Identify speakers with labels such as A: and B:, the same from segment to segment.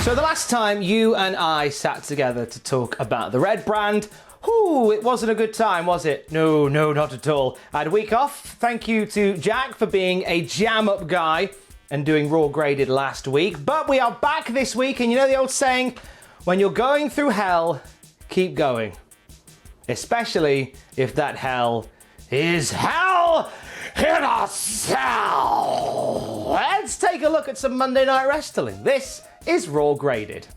A: So the last time you and I sat together to talk about the Red brand, it wasn't a good time, was it? No, not at all. I had a week off. Thank you to Jack for being a jam-up guy and doing Raw Graded last week. But we are back this week, and you know the old saying, when you're going through hell, keep going. Especially if that hell is hell in a cell. Let's take a look at some Monday Night Wrestling. This is Raw Graded.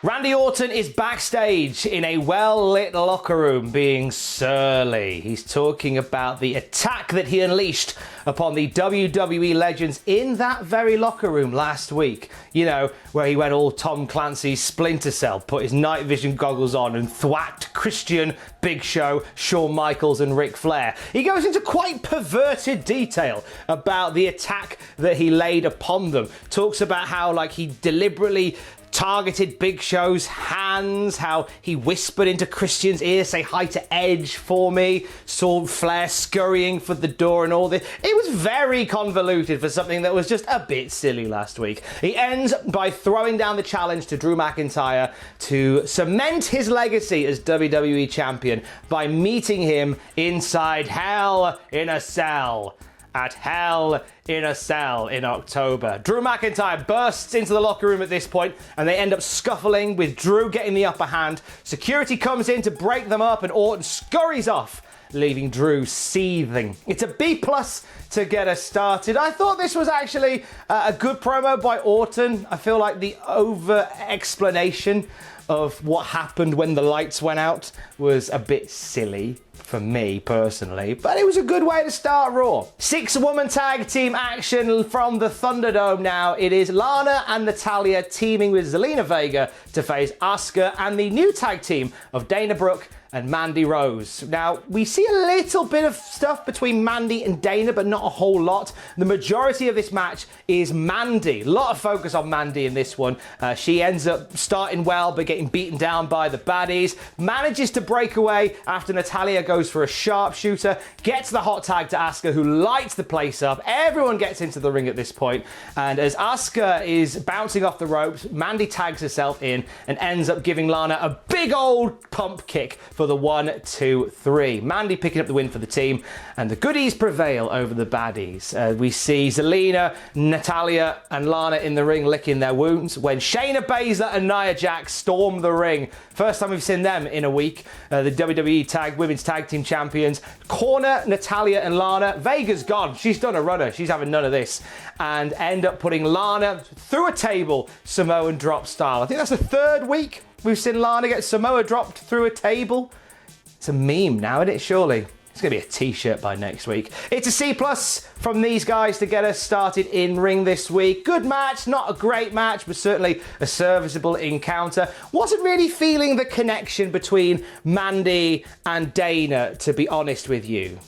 A: Randy Orton is backstage in a well-lit locker room being surly. He's talking about the attack that he unleashed upon the WWE legends in that very locker room last week. You know, where he went all Tom Clancy's Splinter Cell, put his night vision goggles on and thwacked Christian, Big Show, Shawn Michaels and Ric Flair. He goes into quite perverted detail about the attack that he laid upon them. Talks about how, like, he deliberately targeted Big Show's hands, how he whispered into Christian's ear, say hi to Edge for me, saw Flair scurrying for the door and all this. It was very convoluted for something that was just a bit silly last week. He ends by throwing down the challenge to Drew McIntyre to cement his legacy as WWE Champion by meeting him inside Hell in a Cell. At Hell in a Cell in October. Drew McIntyre bursts into the locker room at this point, and they end up scuffling with Drew getting the upper hand. Security comes in to break them up, and Orton scurries off, leaving Drew seething. It's a B+ to get us started. I thought this was actually a good promo by Orton. I feel like the over-explanation of what happened when the lights went out was a bit silly for me personally, but it was a good way to start Raw. 6-woman tag team action from the Thunderdome now. It is Lana and Natalya teaming with Zelina Vega to face Asuka and the new tag team of Dana Brooke and Mandy Rose. Now, we see a little bit of stuff between Mandy and Dana, but not a whole lot. The majority of this match is Mandy. A lot of focus on Mandy in this one. She ends up starting well, but getting beaten down by the baddies. Manages to break away after Natalya goes for a sharpshooter. Gets the hot tag to Asuka, who lights the place up. Everyone gets into the ring at this point. And as Asuka is bouncing off the ropes, Mandy tags herself in and ends up giving Lana a big old pump kick for the 1, 2, 3. Mandy picking up the win for the team, and the goodies prevail over the baddies. We see Zelina, Natalya, and Lana in the ring licking their wounds when Shayna Baszler and Nia Jax storm the ring. First time we've seen them in a week. The WWE Women's Tag Team Champions corner Natalya and Lana. Vega's gone. She's done a runner. She's having none of this. And end up putting Lana through a table, Samoan drop style. I think that's the third week we've seen Lana get Samoa dropped through a table. It's a meme now, isn't it, surely? It's going to be a t-shirt by next week. It's a C+ from these guys to get us started in ring this week. Good match, not a great match, but certainly a serviceable encounter. Wasn't really feeling the connection between Mandy and Dana, to be honest with you.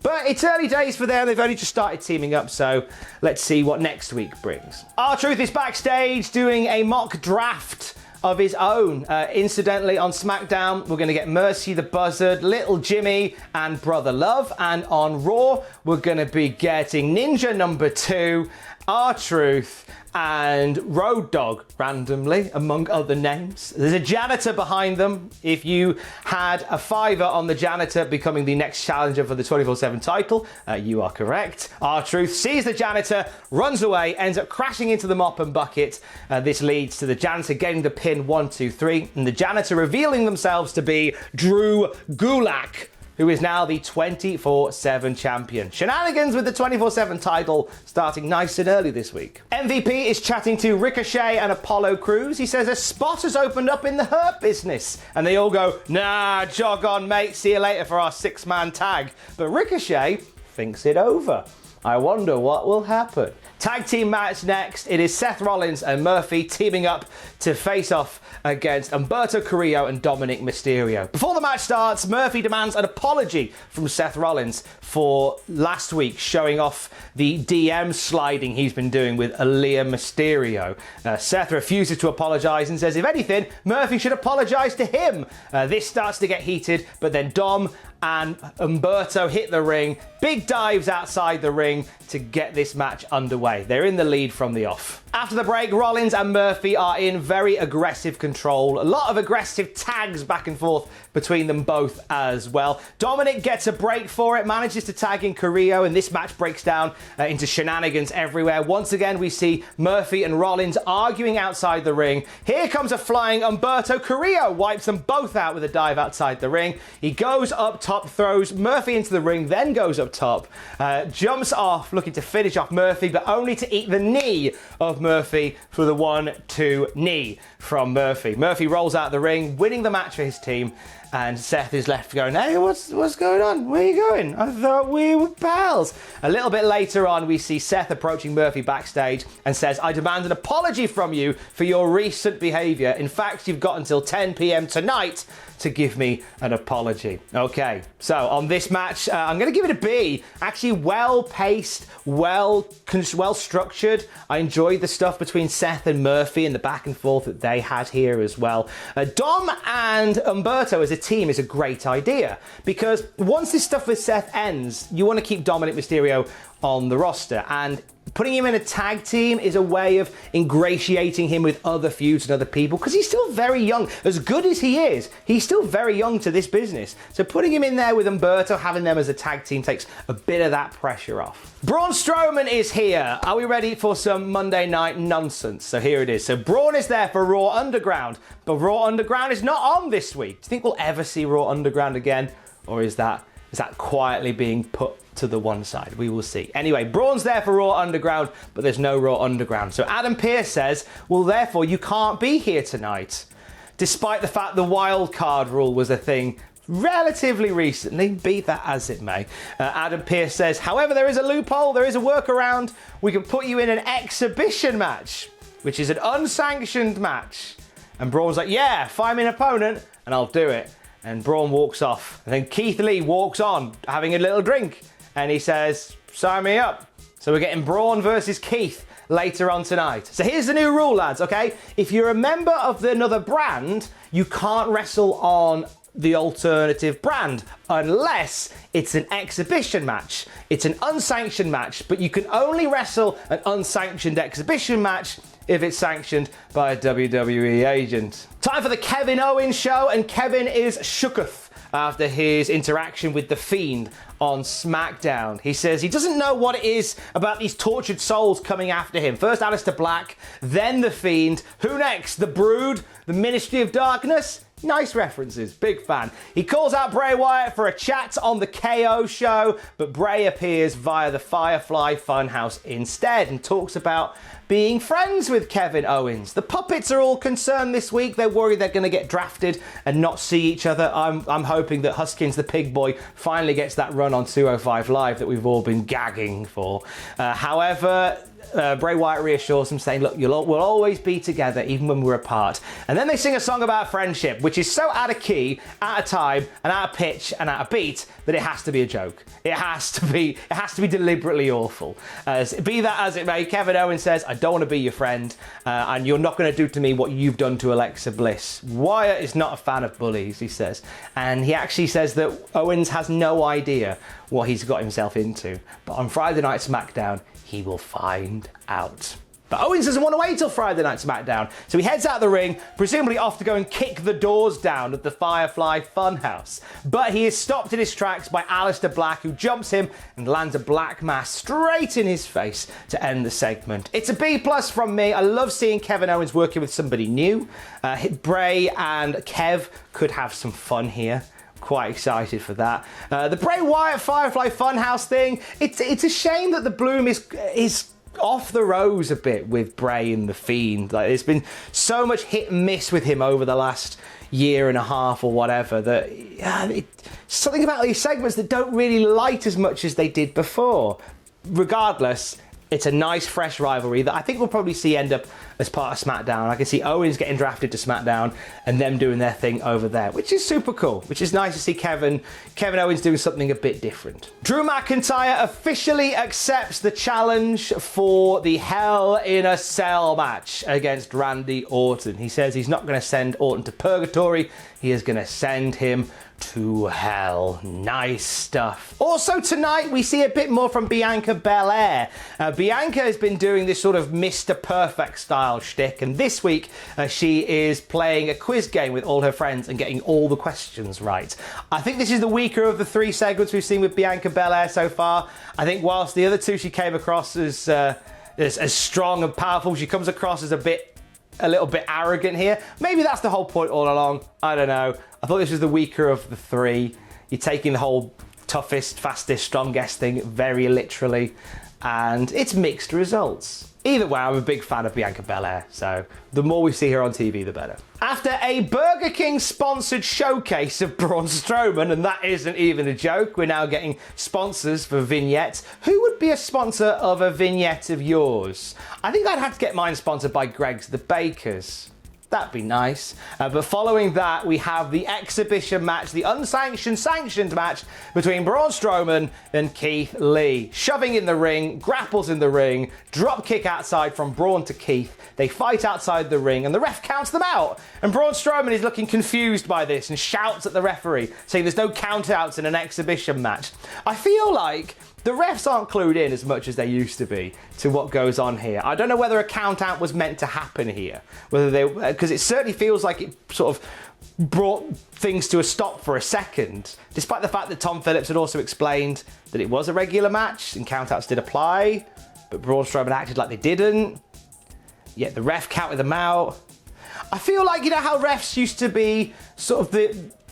A: But it's early days for them. They've only just started teaming up, so let's see what next week brings. R-Truth is backstage doing a mock draft of his own. Incidentally, on SmackDown, we're going to get Mercy the Buzzard, Little Jimmy, and Brother Love. And on Raw, we're going to be getting Ninja number 2, R-Truth, and Road Dogg, randomly, among other names. There's a janitor behind them. If you had a $5 on the janitor becoming the next challenger for the 24/7 title, you are correct. R-Truth sees the janitor, runs away, ends up crashing into the mop and bucket. This leads to the janitor getting the pin 1, 2, 3, and the janitor revealing themselves to be Drew Gulak, who is now the 24/7 champion. Shenanigans with the 24/7 title starting nice and early this week. MVP is chatting to Ricochet and Apollo Crews. He says a spot has opened up in the Hurt business. And they all go, nah, jog on, mate. See you later for our 6-man tag. But Ricochet thinks it over. I wonder what will happen. Tag team match next. It is Seth Rollins and Murphy teaming up to face off against Humberto Carrillo and Dominik Mysterio. Before the match starts, Murphy demands an apology from Seth Rollins for last week showing off the DM sliding he's been doing with Aalyah Mysterio. Seth refuses to apologize and says, if anything, Murphy should apologize to him. This starts to get heated, but then Dom and Humberto hit the ring. Big dives outside the ring to get this match underway. They're in the lead from the off. After the break, Rollins and Murphy are in very aggressive control. A lot of aggressive tags back and forth between them both as well. Dominik gets a break for it, manages to tag in Carrillo, and this match breaks down into shenanigans everywhere. Once again, we see Murphy and Rollins arguing outside the ring. Here comes a flying Humberto. Carrillo wipes them both out with a dive outside the ring. He goes up top, throws Murphy into the ring, then goes up top, jumps off, looking to finish off Murphy, but only to eat the knee of Murphy for the 1-2 knee from Murphy. Murphy rolls out the ring, winning the match for his team, and Seth is left going, hey, what's going on? Where are you going? I thought we were pals. A little bit later on, we see Seth approaching Murphy backstage and says, I demand an apology from you for your recent behaviour. In fact, you've got until 10 p.m. tonight to give me an apology. Okay, so on this match, I'm going to give it a B. Actually, well-paced, well-structured. I enjoyed the stuff between Seth and Murphy and the back and forth that they had here as well. Dom and Humberto as a team is a great idea, because once this stuff with Seth ends, you want to keep Dominik Mysterio on the roster, and putting him in a tag team is a way of ingratiating him with other feuds and other people, because he's still very young. As good as he is, he's still very young to this business. So putting him in there with Humberto, having them as a tag team, takes a bit of that pressure off. Braun Strowman is here. Are we ready for some Monday night nonsense? So here it is. So Braun is there for Raw Underground, but Raw Underground is not on this week. Do you think we'll ever see Raw Underground again? Or is that quietly being put to the one side? We will see. Anyway, Braun's there for Raw Underground, but there's no Raw Underground. So Adam Pearce says, well, therefore, you can't be here tonight. Despite the fact the wild card rule was a thing relatively recently, be that as it may. Adam Pearce says, however, there is a loophole, there is a workaround. We can put you in an exhibition match, which is an unsanctioned match. And Braun's like, yeah, find me an opponent and I'll do it. And Braun walks off. And then Keith Lee walks on, having a little drink. And he says, sign me up. So we're getting Braun versus Keith later on tonight. So here's the new rule, lads, okay? If you're a member of another brand, you can't wrestle on the alternative brand unless it's an exhibition match. It's an unsanctioned match, but you can only wrestle an unsanctioned exhibition match if it's sanctioned by a WWE agent. Time for the Kevin Owens show, and Kevin is shooketh after his interaction with The Fiend on SmackDown. He says he doesn't know what it is about these tortured souls coming after him. First Aleister Black, then The Fiend. Who next? The Brood? The Ministry of Darkness? Nice references, big fan. He calls out Bray Wyatt for a chat on the KO show, but Bray appears via the Firefly Funhouse instead and talks about being friends with Kevin Owens. The puppets are all concerned this week. They're worried they're going to get drafted and not see each other. I'm hoping that Huskins the Pig Boy finally gets that run on 205 Live that we've all been gagging for. However, Bray Wyatt reassures him, saying, look, we'll always be together even when we're apart. And then they sing a song about friendship, which is so out of key, out of time, and out of pitch, and out of beat that it has to be a joke. It has to be deliberately awful. Be that as it may, Kevin Owens says, I don't want to be your friend, and you're not going to do to me what you've done to Alexa Bliss. Wyatt is not a fan of bullies, he says. And he actually says that Owens has no idea what he's got himself into. But on Friday Night SmackDown, he will find out. But Owens doesn't want to wait till Friday Night SmackDown, so he heads out the ring, presumably off to go and kick the doors down of the Firefly Funhouse. But he is stopped in his tracks by Aleister Black, who jumps him and lands a black mass straight in his face to end the segment. It's a B+ from me. I love seeing Kevin Owens working with somebody new. Bray and Kev could have some fun here. Quite excited for that. The Bray Wyatt Firefly Funhouse thing, it's a shame that the bloom is off the rose a bit with Bray and The Fiend. Like, there's been so much hit and miss with him over the last year and a half or whatever that something about these segments that don't really light as much as they did before. Regardless, it's a nice fresh rivalry that I think we'll probably see end up as part of SmackDown. I can see Owens getting drafted to SmackDown and them doing their thing over there, which is super cool, which is nice to see Kevin Owens doing something a bit different. Drew McIntyre officially accepts the challenge for the Hell in a Cell match against Randy Orton. He says he's not going to send Orton to purgatory. he is going to send him to hell. Nice stuff. Also tonight, we see a bit more from Bianca Belair. Bianca has been doing this sort of Mr. Perfect style shtick, and this week she is playing a quiz game with all her friends and getting all the questions right. I think this is the weaker of the 3 segments we've seen with Bianca Belair so far. I think whilst the other 2 she came across as strong and powerful, she comes across as a little bit arrogant here. Maybe that's the whole point all along. I don't know. I thought this was the weaker of the 3. You're taking the whole toughest, fastest, strongest thing very literally, and it's mixed results. Either way, I'm a big fan of Bianca Belair, so the more we see her on TV, the better. After a Burger King sponsored showcase of Braun Strowman, and that isn't even a joke, we're now getting sponsors for vignettes. Who would be a sponsor of a vignette of yours? I think I'd have to get mine sponsored by Greg's the Bakers. That'd be nice. But following that, we have the exhibition match, the sanctioned match between Braun Strowman and Keith Lee. Shoving in the ring, grapples in the ring, drop kick outside from Braun to Keith. They fight outside the ring and the ref counts them out. And Braun Strowman is looking confused by this and shouts at the referee, saying there's no count outs in an exhibition match. I feel like the refs aren't clued in as much as they used to be to what goes on here. I don't know whether a count out was meant to happen here, because it certainly feels like it sort of brought things to a stop for a second, despite the fact that Tom Phillips had also explained that it was a regular match and count outs did apply, but Braun Strowman acted like they didn't, yet the ref counted them out. I feel like, you know how refs used to be sort of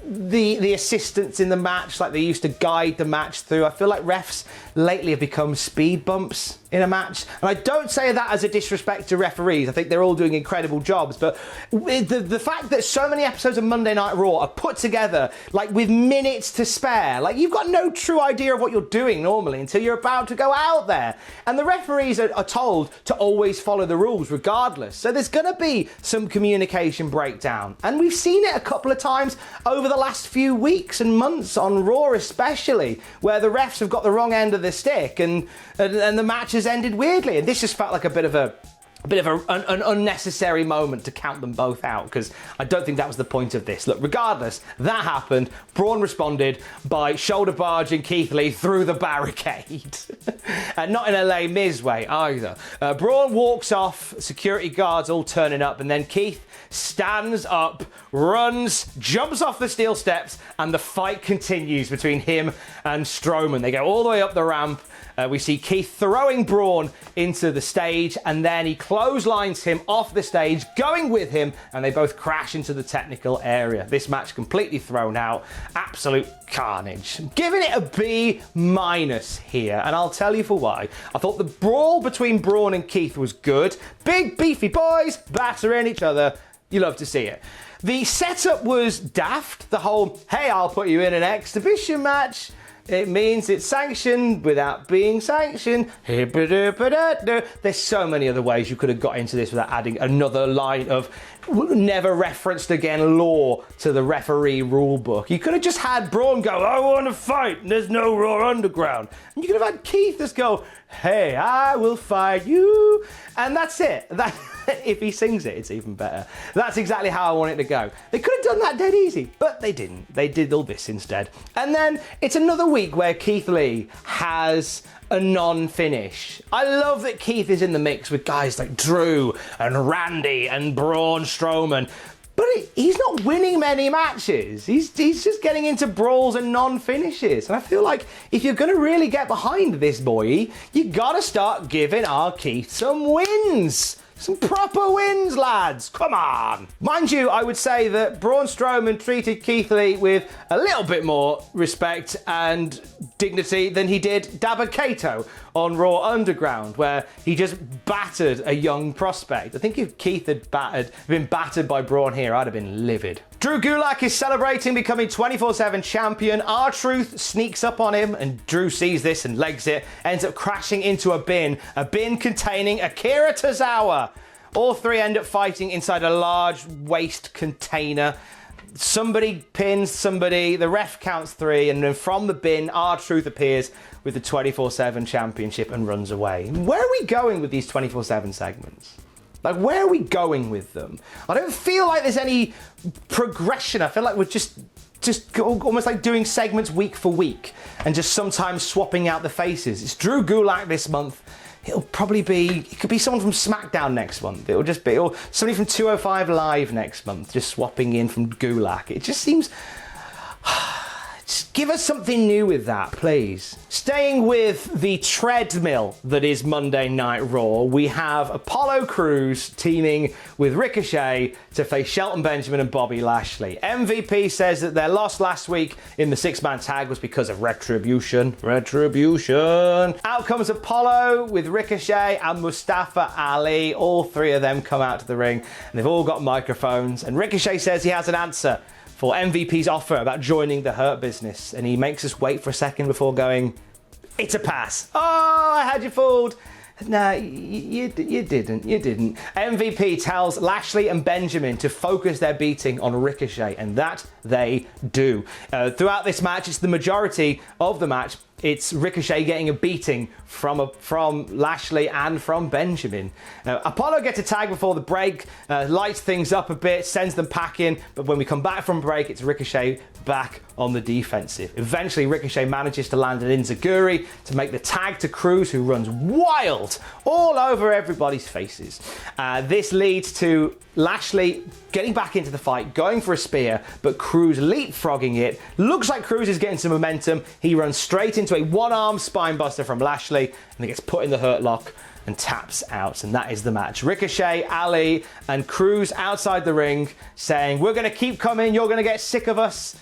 A: the assistants in the match, like they used to guide the match through. I feel like refs lately have become speed bumps in a match. And I don't say that as a disrespect to referees. I think they're all doing incredible jobs. But the fact that so many episodes of Monday Night Raw are put together, like with minutes to spare, like you've got no true idea of what you're doing normally until you're about to go out there. And the referees are told to always follow the rules regardless. So there's going to be some communication breakdown. And we've seen it a couple of times over the last few weeks and months on Raw especially, where the refs have got the wrong end of the stick and the match has ended weirdly. And this just felt like a bit of an unnecessary moment to count them both out, because I don't think that was the point of this. Look, regardless, that happened. Braun responded by shoulder barging Keith Lee through the barricade. And not in a Les Mis way either. Braun walks off, security guards all turning up, and then Keith stands up, runs, jumps off the steel steps, and the fight continues between him and Strowman. They go all the way up the ramp. We see Keith throwing Braun into the stage, and then he clotheslines him off the stage, going with him, and they both crash into the technical area. This match completely thrown out. Absolute carnage. Giving it a B- here, and I'll tell you for why. I thought the brawl between Braun and Keith was good. Big, beefy boys battering each other. You love to see it. The setup was daft. The whole, hey, I'll put you in an exhibition match. It means it's sanctioned without being sanctioned. There's so many other ways you could have got into this without adding another line of never referenced again law to the referee rule book. You could have just had Braun go, I want to fight, and there's no Raw Underground. And you could have had Keith just go, hey, I will fight you. And that's it. If he sings it, it's even better. That's exactly how I want it to go. They could have done that dead easy, but they didn't. They did all this instead. And then it's another week where Keith Lee has a non-finish. I love that Keith is in the mix with guys like Drew and Randy and Braun Strowman, but he's not winning many matches. He's just getting into brawls and non-finishes. And I feel like if you're going to really get behind this boy, you got to start giving our Keith some wins. Some proper wins, lads. Come on. Mind you, I would say that Braun Strowman treated Keith Lee with a little bit more respect and dignity than he did Dabba Kato on Raw Underground, where he just battered a young prospect. I think if Keith had been battered by Braun here, I'd have been livid. Drew Gulak is celebrating becoming 24/7 champion. R-Truth sneaks up on him, and Drew sees this and legs it, ends up crashing into a bin containing Akira Tozawa. All three end up fighting inside a large waste container. Somebody pins somebody, the ref counts 3, and then from the bin, R-Truth appears with the 24/7 championship and runs away. Where are we going with these 24/7 segments? Like, where are we going with them? I don't feel like there's any progression. I feel like we're just almost like doing segments week for week and just sometimes swapping out the faces. It's Drew Gulak this month. It'll probably be, it could be someone from SmackDown next month. It'll just be, or somebody from 205 Live next month, just swapping in from Gulak. It just seems... Just give us something new with that, please. Staying with the treadmill that is Monday Night Raw, we have Apollo Crews teaming with Ricochet to face Shelton Benjamin and Bobby Lashley. MVP says that their loss last week in the six-man tag was because of Retribution. Out comes Apollo with Ricochet and Mustafa Ali. All three of them come out to the ring, and they've all got microphones. And Ricochet says he has an answer for MVP's offer about joining the Hurt Business, and he makes us wait for a second before going, it's a pass. Oh, I had you fooled. No, you didn't. MVP tells Lashley and Benjamin to focus their beating on Ricochet, and that they do. Throughout this match, it's the majority of the match. It's Ricochet getting a beating from Lashley and from Benjamin. Apollo gets a tag before the break, lights things up a bit, sends them packing, but when we come back from break, it's Ricochet back on the defensive. Eventually, Ricochet manages to land an enziguri to make the tag to Crews, who runs wild all over everybody's faces. This leads to Lashley getting back into the fight, going for a spear, but Crews leapfrogging it. Looks like Crews is getting some momentum. He runs straight into a one-arm spinebuster from Lashley, and he gets put in the hurt lock and taps out, and that is the match. Ricochet, Ali, and Crews outside the ring saying, we're going to keep coming, you're going to get sick of us.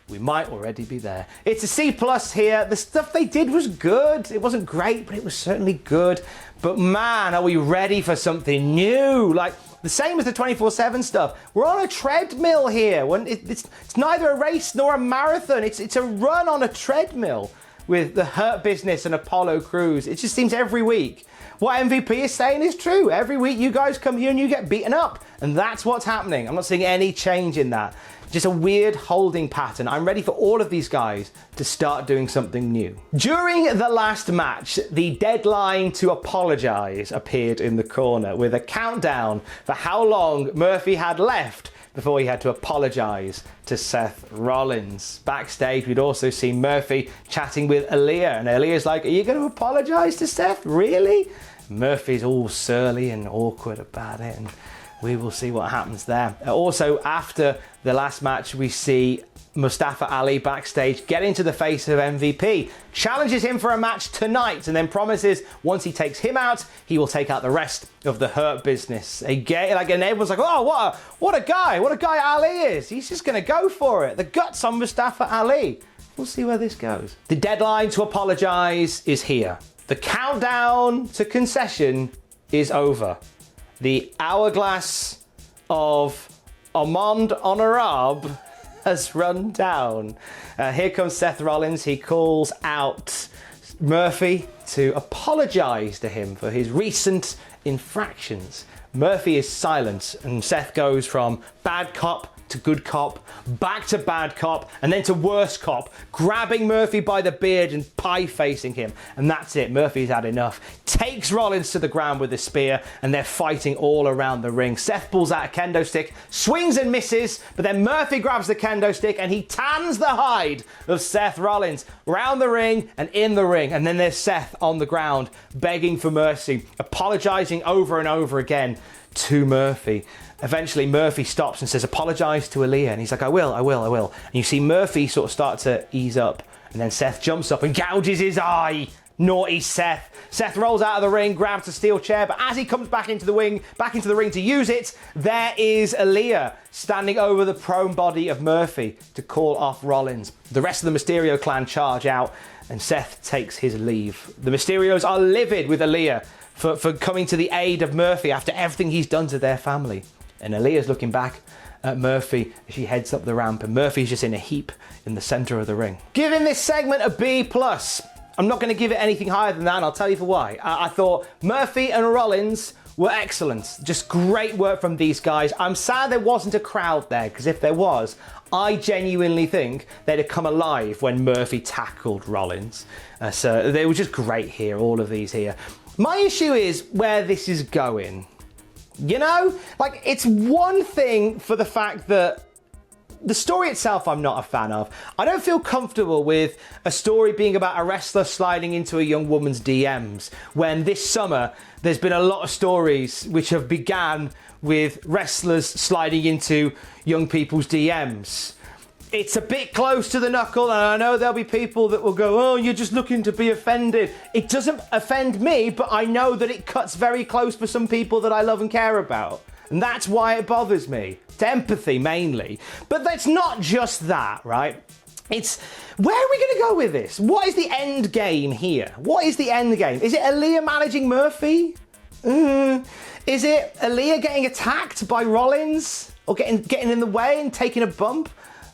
A: We might already be there. It's a C+ here. The stuff they did was good. It wasn't great, but it was certainly good. But man, are we ready for something new? Like, the same as the 24/7 stuff. We're on a treadmill here. It's neither a race nor a marathon. It's a run on a treadmill with the Hurt Business and Apollo Crews. It just seems every week. What MVP is saying is true. Every week you guys come here and you get beaten up. And that's what's happening. I'm not seeing any change in that. Just a weird holding pattern. I'm ready for all of these guys to start doing something new. During the last match, the deadline to apologize appeared in the corner with a countdown for how long Murphy had left before he had to apologize to Seth Rollins. Backstage, we'd also seen Murphy chatting with Aalyah, and Aaliyah's like, are you going to apologize to Seth? Really? Murphy's all surly and awkward about it, and we will see what happens there. Also, after the last match, we see Mustafa Ali backstage get into the face of MVP, challenges him for a match tonight, and then promises once he takes him out, he will take out the rest of the Hurt Business. Again, like, and everyone's like, oh, what a guy Ali is. He's just going to go for it. The guts on Mustafa Ali. We'll see where this goes. The deadline to apologize is here. The countdown to concession is over. The hourglass of Amand Honorable has run down. Here comes Seth Rollins. He calls out Murphy to apologize to him for his recent infractions. Murphy is silent, and Seth goes from bad cop to good cop, back to bad cop, and then to worse cop, grabbing Murphy by the beard and pie-facing him. And that's it. Murphy's had enough. Takes Rollins to the ground with a spear, and they're fighting all around the ring. Seth pulls out a kendo stick, swings and misses, but then Murphy grabs the kendo stick and he tans the hide of Seth Rollins round the ring and in the ring. And then there's Seth on the ground, begging for mercy, apologizing over and over again to Murphy. Eventually, Murphy stops and says, apologize to Aalyah. And he's like, I will. And you see Murphy sort of start to ease up. And then Seth jumps up and gouges his eye. Naughty Seth. Seth rolls out of the ring, grabs a steel chair, but as he comes back into the ring to use it, there is Aalyah standing over the prone body of Murphy to call off Rollins. The rest of the Mysterio clan charge out, and Seth takes his leave. The Mysterios are livid with Aalyah for coming to the aid of Murphy after everything he's done to their family. And Aaliyah's looking back at Murphy as she heads up the ramp, and Murphy's just in a heap in the center of the ring. Giving this segment a B+. I'm not going to give it anything higher than that, and I'll tell you for why. I thought Murphy and Rollins were excellent. Just great work from these guys. I'm sad there wasn't a crowd there, because if there was, I genuinely think they'd have come alive when Murphy tackled Rollins. So they were just great here, all of these here. My issue is where this is going. You know? Like, it's one thing for the fact that the story itself I'm not a fan of. I don't feel comfortable with a story being about a wrestler sliding into a young woman's DMs when this summer there's been a lot of stories which have began with wrestlers sliding into young people's DMs. It's a bit close to the knuckle, and I know there'll be people that will go, oh, you're just looking to be offended. It doesn't offend me, but I know that it cuts very close for some people that I love and care about. And that's why it bothers me. It's empathy, mainly. But that's not just that, right? It's, where are we going to go with this? What is the end game here? What is the end game? Is it Aalyah managing Murphy? Is it Aalyah getting attacked by Rollins? Or getting in the way and taking a bump?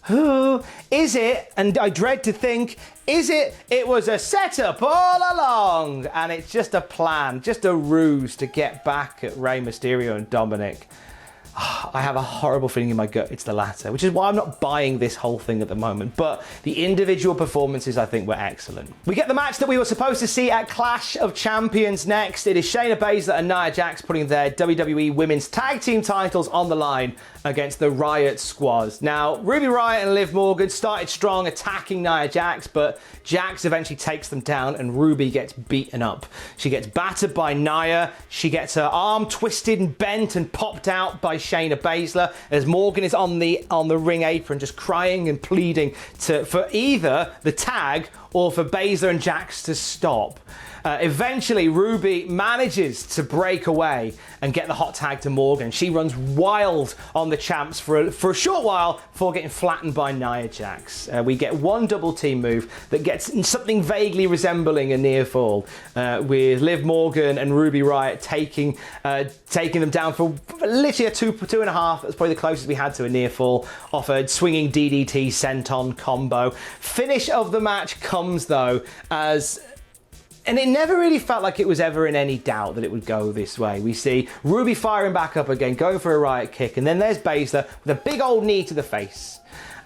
A: Who is it? And I dread to think, it was a setup all along and it's just a plan, just a ruse to get back at Rey Mysterio and Dominik. I have a horrible feeling in my gut it's the latter, which is why I'm not buying this whole thing at the moment. But the individual performances, I think, were excellent. We get the match that we were supposed to see at Clash of Champions next. It is Shayna Baszler and Nia Jax putting their WWE Women's Tag Team titles on the line against the Riot Squad. Now, Ruby Riott and Liv Morgan started strong attacking Nia Jax, but Jax eventually takes them down and Ruby gets beaten up. She gets battered by Nia. She gets her arm twisted and bent and popped out by Shayna Baszler as Morgan is on the ring apron just crying and pleading for either the tag or for Baszler and Jax to stop. Eventually, Ruby manages to break away and get the hot tag to Morgan. She runs wild on the champs for a short while before getting flattened by Nia Jax. We get one double team move that gets something vaguely resembling a near fall, with Liv Morgan and Ruby Riott taking them down for literally a two and a half. That's probably the closest we had to a near fall off a swinging DDT senton combo. Finish of the match comes though and it never really felt like it was ever in any doubt that it would go this way. We see Ruby firing back up again, going for a Riot kick, and then there's Baszler with a big old knee to the face,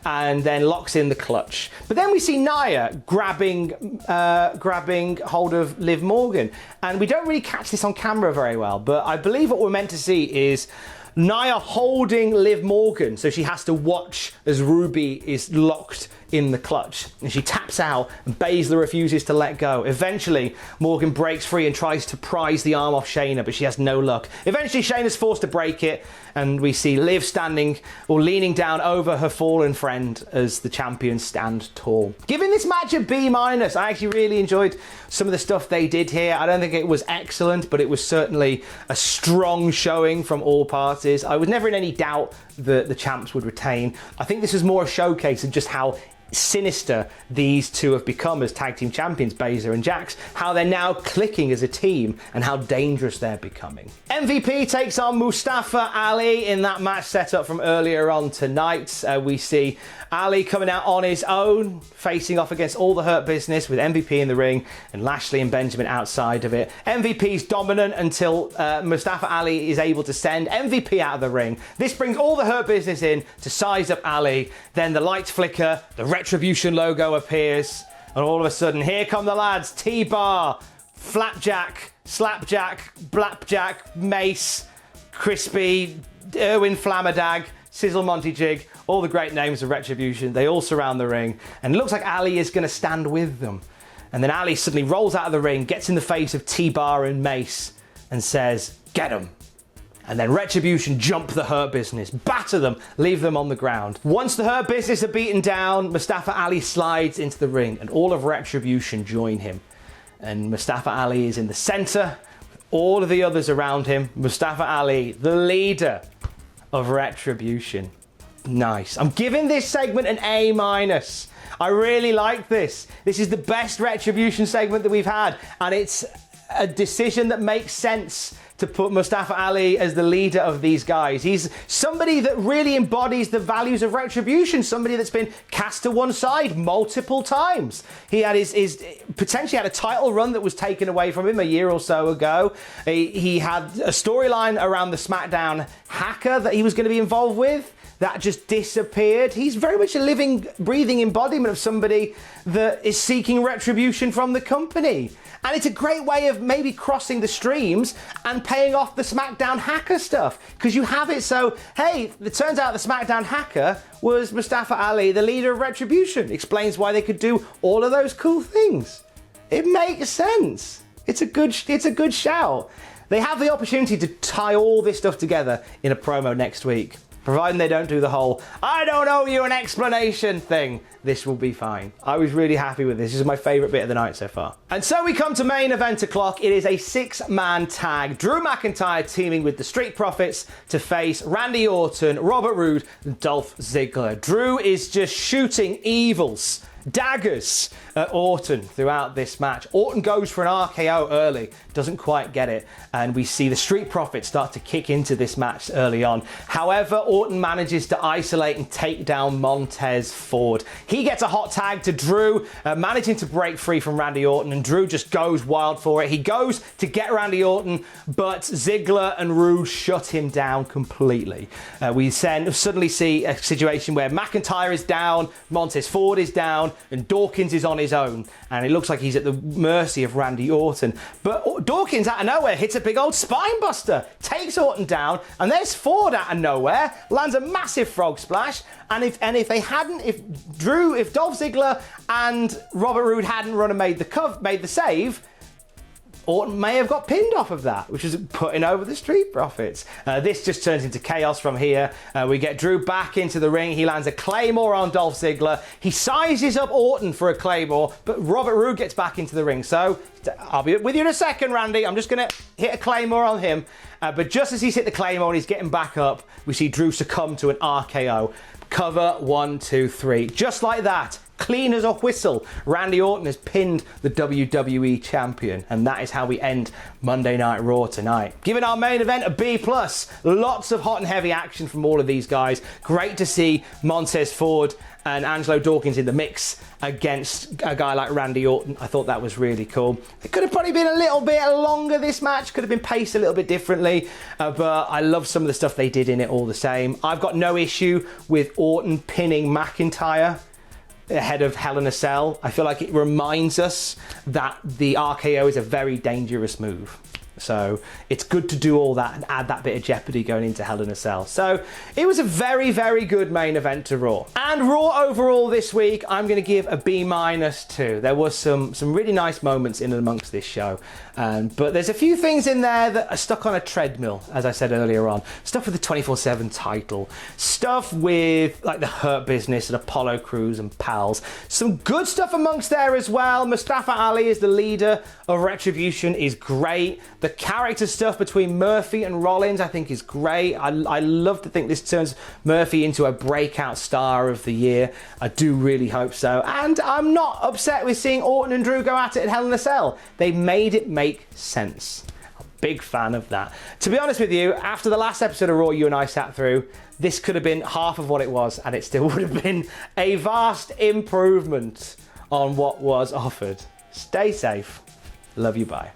A: and then locks in the clutch. But then we see Nia grabbing hold of Liv Morgan, and we don't really catch this on camera very well, but I believe what we're meant to see is Nia holding Liv Morgan, so she has to watch as Ruby is locked in the clutch. And she taps out, and Baszler refuses to let go. Eventually, Morgan breaks free and tries to prise the arm off Shayna, but she has no luck. Eventually, Shayna's forced to break it, and we see Liv standing or leaning down over her fallen friend as the champions stand tall. Giving this match a B-. I actually really enjoyed some of the stuff they did here. I don't think it was excellent, but it was certainly a strong showing from all parties. I was never in any doubt that the champs would retain. I think this was more a showcase of just how sinister these two have become as tag team champions, Baszler and Jax, how they're now clicking as a team and how dangerous they're becoming. MVP takes on Mustafa Ali in that match set up from earlier on tonight. We see Ali coming out on his own, facing off against all the Hurt Business with MVP in the ring and Lashley and Benjamin outside of it. MVP's dominant until Mustafa Ali is able to send MVP out of the ring. This brings all the Hurt Business in to size up Ali. Then the lights flicker, the Retribution logo appears, and all of a sudden, here come the lads. T-Bar, Flapjack, Slapjack, Blapjack, Mace, Crispy, Erwin Flamadag, Sizzle Monty Jig, all the great names of Retribution. They all surround the ring, and it looks like Ali is going to stand with them. And then Ali suddenly rolls out of the ring, gets in the face of T-Bar and Mace, and says, "Get 'em." And then Retribution jump the Hurt Business, batter them, leave them on the ground. Once the Hurt Business are beaten down, Mustafa Ali slides into the ring, and all of Retribution join him. And Mustafa Ali is in the center, with all of the others around him. Mustafa Ali, the leader of Retribution. Nice. I'm giving this segment an A-. I really like this. This is the best Retribution segment that we've had, and it's a decision that makes sense to put Mustafa Ali as the leader of these guys. He's somebody that really embodies the values of Retribution, somebody that's been cast to one side multiple times. He had his potentially had a title run that was taken away from him a year or so ago. He had a storyline around the SmackDown hacker that he was going to be involved with that just disappeared. He's very much a living, breathing embodiment of somebody that is seeking retribution from the company. And it's a great way of maybe crossing the streams and paying off the SmackDown hacker stuff. Because you have it so, hey, it turns out the SmackDown hacker was Mustafa Ali, the leader of Retribution. Explains why they could do all of those cool things. It makes sense. It's a good shout. They have the opportunity to tie all this stuff together in a promo next week. Providing they don't do the whole, I don't owe you an explanation thing. This will be fine. I was really happy with this. This is my favourite bit of the night so far. And so we come to main event o'clock. It is a 6-man tag. Drew McIntyre teaming with the Street Profits to face Randy Orton, Robert Roode, and Dolph Ziggler. Drew is just shooting evils, daggers at Orton throughout this match. Orton goes for an RKO early, doesn't quite get it, and we see the Street Profits start to kick into this match early on. However, Orton manages to isolate and take down Montez Ford. He gets a hot tag to Drew, managing to break free from Randy Orton, and Drew just goes wild for it. He goes to get Randy Orton, but Ziggler and Roode shut him down completely. We suddenly see a situation where McIntyre is down, Montez Ford is down, and Dawkins is on his own, and it looks like he's at the mercy of Randy Orton. But Dawkins out of nowhere hits a big old spine buster, takes Orton down, and there's Ford out of nowhere, lands a massive frog splash. And if Dolph Ziggler and Robert Roode hadn't run and made the save, Orton may have got pinned off of that, which is putting over the Street Profits. This just turns into chaos from here. We get Drew back into the ring. He lands a Claymore on Dolph Ziggler. He sizes up Orton for a Claymore, but Robert Roode gets back into the ring. So I'll be with you in a second, Randy. I'm just going to hit a Claymore on him. But just as he's hit the Claymore and he's getting back up, we see Drew succumb to an RKO. Cover 1, 2, 3. Just like that. Clean as a whistle, Randy Orton has pinned the WWE Champion, and that is how we end Monday Night Raw tonight. Giving our main event a B+. Lots of hot and heavy action from all of these guys. Great to see Montez Ford and Angelo Dawkins in the mix against a guy like Randy Orton. I thought that was really cool. It could have probably been a little bit longer, this match. Could have been paced a little bit differently, but I love some of the stuff they did in it all the same. I've got no issue with Orton pinning McIntyre ahead of Hell in a Cell. I feel like it reminds us that the RKO is a very dangerous move. So it's good to do all that and add that bit of jeopardy going into Hell in a Cell. So it was a very, very good main event to Raw. And Raw overall this week, I'm going to give a B- too. There was some really nice moments in and amongst this show. But there's a few things in there that are stuck on a treadmill, as I said earlier on. Stuff with the 24/7 title. Stuff with like the Hurt Business and Apollo Crews and Pals. Some good stuff amongst there as well. Mustafa Ali is the leader of Retribution, is great. The character stuff between Murphy and Rollins I think is great. I love to think this turns Murphy into a breakout star of the year. I do really hope so. And I'm not upset with seeing Orton and Drew go at it at Hell in a Cell. They made it make sense. I'm a big fan of that. To be honest with you, after the last episode of Raw you and I sat through, this could have been half of what it was, and it still would have been a vast improvement on what was offered. Stay safe. Love you, bye.